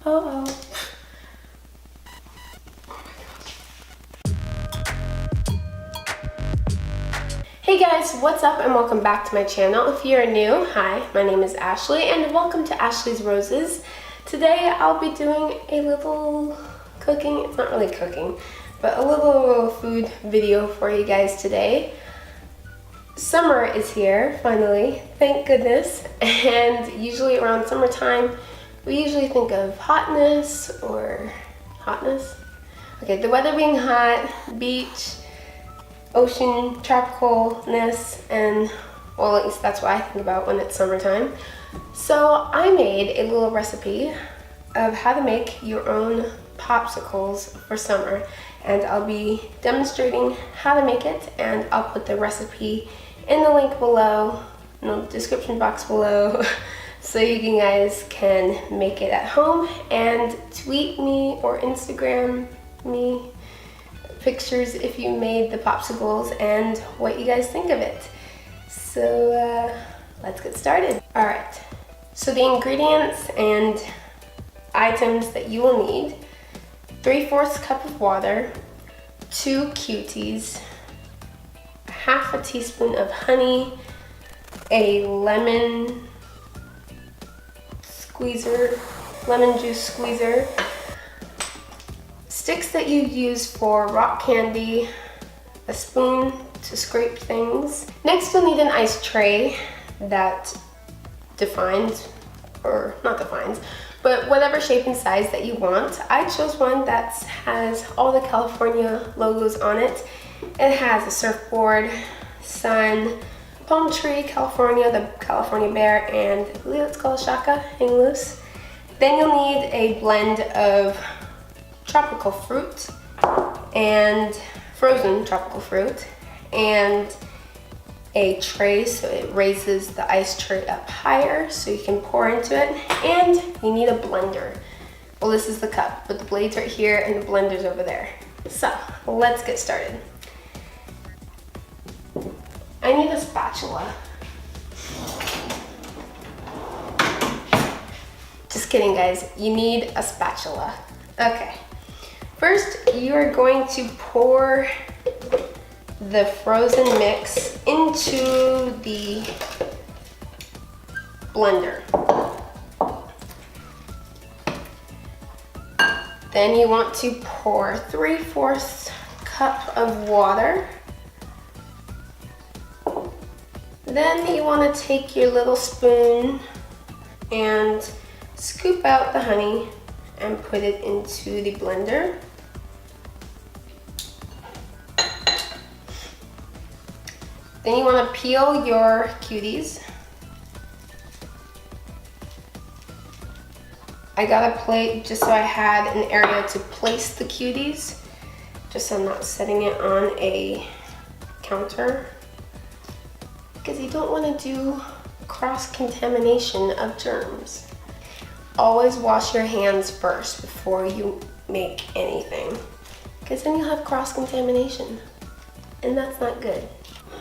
Oh. Hey guys, what's up and welcome back to my channel. If you're new, hi, my name is Ashley and welcome to Ashley's Roses. Today I'll be doing a little cooking, it's not really cooking, but a little food video for you guys today. Summer is here, finally, thank goodness, and usually around summertime we usually think of hotness. Okay, the weather being hot, beach, ocean, tropicalness, and well, at least that's what I think about when it's summertime. So I made a little recipe of how to make your own popsicles for summer, and I'll be demonstrating how to make it, and I'll put the recipe in the link below, in the description box below, so you guys can make it at home and tweet me or Instagram me pictures if you made the popsicles and what you guys think of it. So let's get started. All right, so the ingredients and items that you will need: 3/4 cup of water, 2 Cuties, half a teaspoon of honey, a lemon juice squeezer, sticks that you use for rock candy, a spoon to scrape things. Next you'll need an ice tray that defines, or not defines, but whatever shape and size that you want. I chose one that has all the California logos on it. It has a surfboard, sun, palm tree, California, the California bear, and I believe it's called Shaka, hang loose. Then you'll need a blend of tropical fruit and frozen tropical fruit, and a tray so it raises the ice tray up higher so you can pour into it, and you need a blender. Well, this is the cup, but the blade's right here and the blender's over there. So let's get started. I need a spatula. Just kidding, guys, you need a spatula. Okay. First, you are going to pour the frozen mix into the blender. Then you want to pour 3/4 cup of water. Then you want to take your little spoon and scoop out the honey and put it into the blender. Then you want to peel your Cuties. I got a plate just so I had an area to place the Cuties, just so I'm not setting it on a counter, because you don't want to do cross-contamination of germs. Always wash your hands first before you make anything, because then you'll have cross-contamination, and that's not good.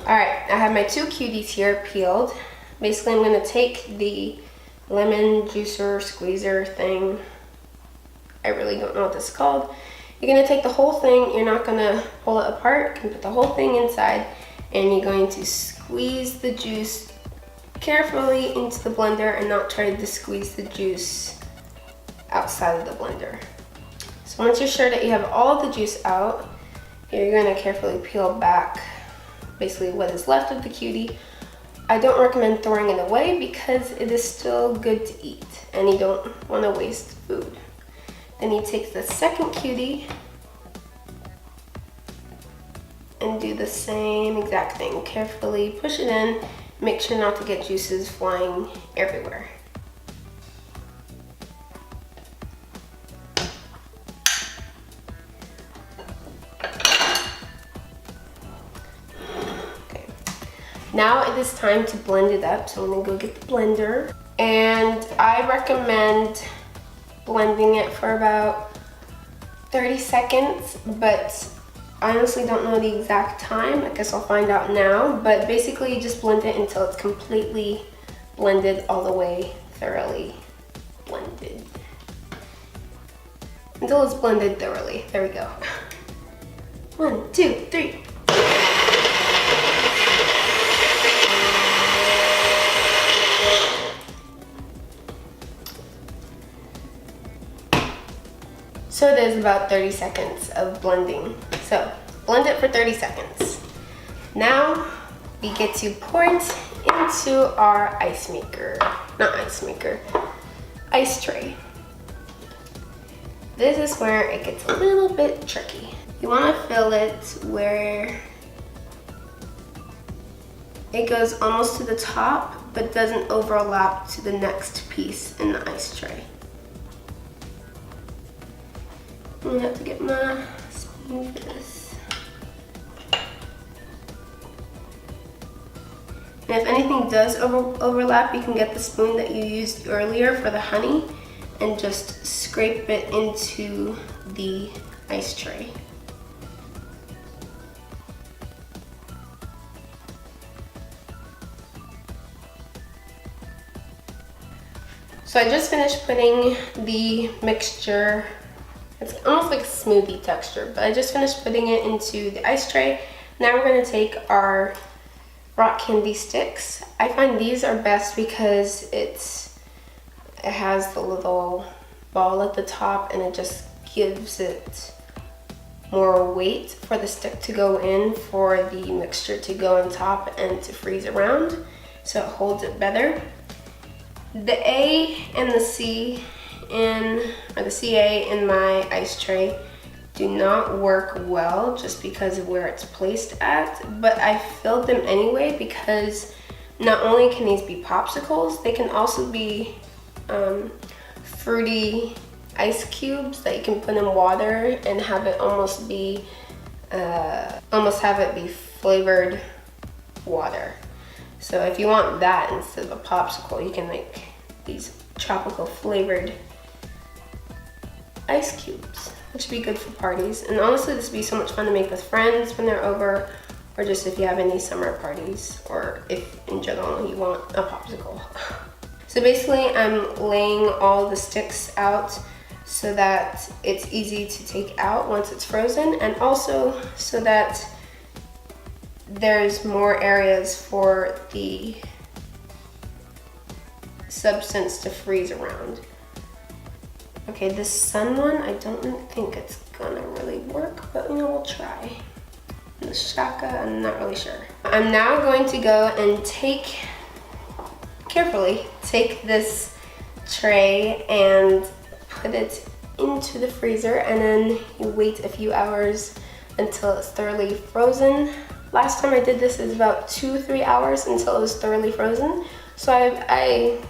All right, I have my 2 Cuties here peeled. Basically, I'm gonna take the lemon juicer squeezer thing. I really don't know what this is called. You're gonna take the whole thing, you're not gonna pull it apart, you can put the whole thing inside, and you're going to squeeze the juice carefully into the blender and not try to squeeze the juice outside of the blender. So once you're sure that you have all of the juice out, you're gonna carefully peel back basically what is left of the cutie. I don't recommend throwing it away because it is still good to eat and you don't want to waste food. Then you take the second cutie and do the same exact thing. Carefully push it in, make sure not to get juices flying everywhere. Now it is time to blend it up, so I'm gonna go get the blender. And I recommend blending it for about 30 seconds, but I honestly don't know the exact time. I guess I'll find out now, but basically you just blend it until it's completely blended all the way, thoroughly blended. until it's blended thoroughly. There we go. 1, 2, 3. So it is about 30 seconds of blending. So blend it for 30 seconds. Now we get to pour it into our ice maker. Not ice maker, ice tray. This is where it gets a little bit tricky. You want to fill it where it goes almost to the top, but doesn't overlap to the next piece in the ice tray. I'm gonna have to get my spoon for this. And if anything does overlap, you can get the spoon that you used earlier for the honey and just scrape it into the ice tray. So I just finished putting the mixture, it's almost like a smoothie texture, but I just finished putting it into the ice tray. Now we're gonna take our rock candy sticks. I find these are best because it has the little ball at the top and it just gives it more weight for the stick to go in, for the mixture to go on top and to freeze around, so it holds it better. The A and the C or the CA in my ice tray do not work well just because of where it's placed at, but I filled them anyway because not only can these be popsicles, they can also be fruity ice cubes that you can put in water and have it almost have it be flavored water. So if you want that instead of a popsicle, you can make these tropical flavored ice cubes, which would be good for parties. And honestly, this would be so much fun to make with friends when they're over, or just if you have any summer parties, or if in general you want a popsicle. So basically, I'm laying all the sticks out so that it's easy to take out once it's frozen, and also so that there's more areas for the substance to freeze around. Okay, this sun one, I don't think it's gonna really work, but you know, we'll try. And the shaka, I'm not really sure. I'm now going to go and carefully take this tray and put it into the freezer, and then you wait a few hours until it's thoroughly frozen. Last time I did this is about 2-3 hours until it was thoroughly frozen. So I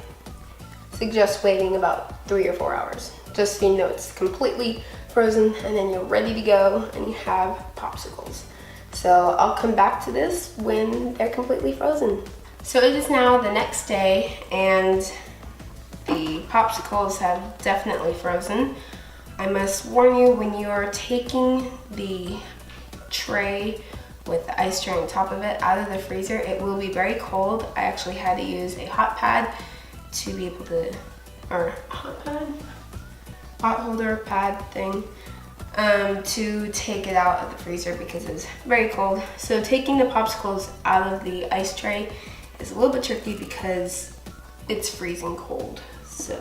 suggest waiting about 3 or 4 hours, just so you know it's completely frozen, and then you're ready to go and you have popsicles. So I'll come back to this when they're completely frozen. So it is now the next day and the popsicles have definitely frozen. I must warn you, when you are taking the tray with the ice tray on top of it out of the freezer, it will be very cold. I actually had to use a hot pad to be able to, or hot holder pad thing, to take it out of the freezer because it's very cold. So taking the popsicles out of the ice tray is a little bit tricky because it's freezing cold. So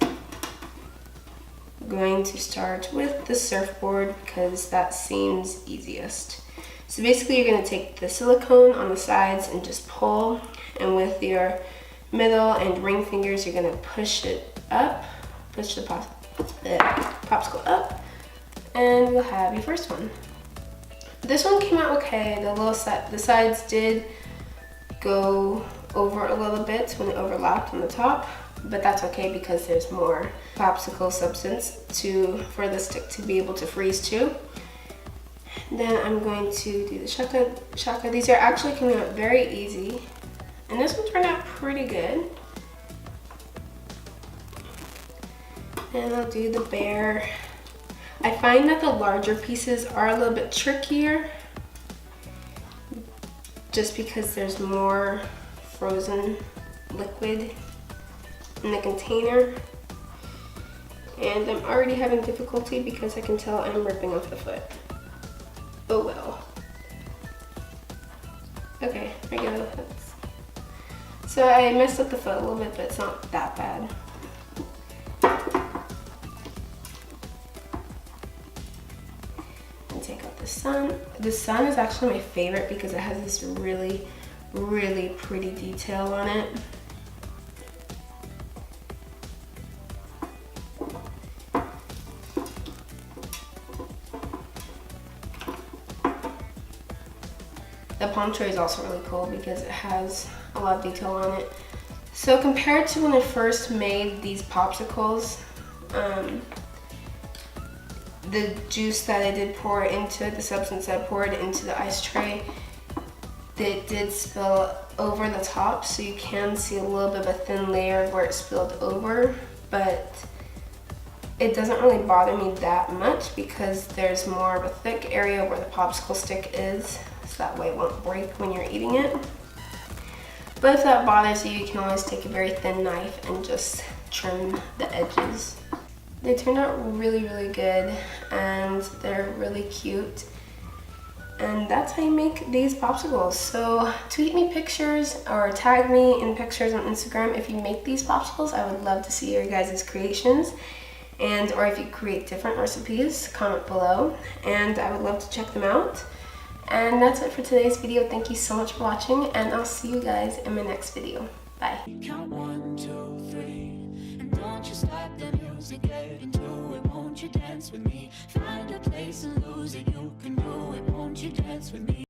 I'm going to start with the surfboard because that seems easiest. So basically you're going to take the silicone on the sides and just pull, and with your middle and ring fingers you're going to push it up, push the popsicle up, and you'll have your first one. This one came out okay. The sides did go over a little bit when it overlapped on the top, but that's okay because there's more popsicle substance for the stick to be able to freeze to. Then I'm going to do the shaka. These are actually coming out very easy, and this one turned out pretty good. And I'll do the bear. I find that the larger pieces are a little bit trickier just because there's more frozen liquid in the container. And I'm already having difficulty because I can tell I'm ripping off the foot. Oh well. Okay, there we go. So I messed up the foot a little bit, but it's not that bad. And take out the sun. The sun is actually my favorite because it has this really, really pretty detail on it. The palm tree is also really cool because it has a lot of detail on it. So compared to when I first made these popsicles, the juice that I did pour into it, the substance I poured into the ice tray, it did spill over the top, so you can see a little bit of a thin layer where it spilled over, but it doesn't really bother me that much because there's more of a thick area where the popsicle stick is, so that way it won't break when you're eating it. But if that bothers you, you can always take a very thin knife and just trim the edges. They turned out really, really good, and they're really cute. And that's how you make these popsicles. So tweet me pictures or tag me in pictures on Instagram if you make these popsicles. I would love to see your guys' creations. And or if you create different recipes, comment below. And I would love to check them out. And that's it for today's video. Thank you so much for watching, and I'll see you guys in my next video. Bye. Count 1, 2, 3, and don't you stop the music, get into it, won't you dance with me? Find a place and lose it, you can do it, won't you dance with me?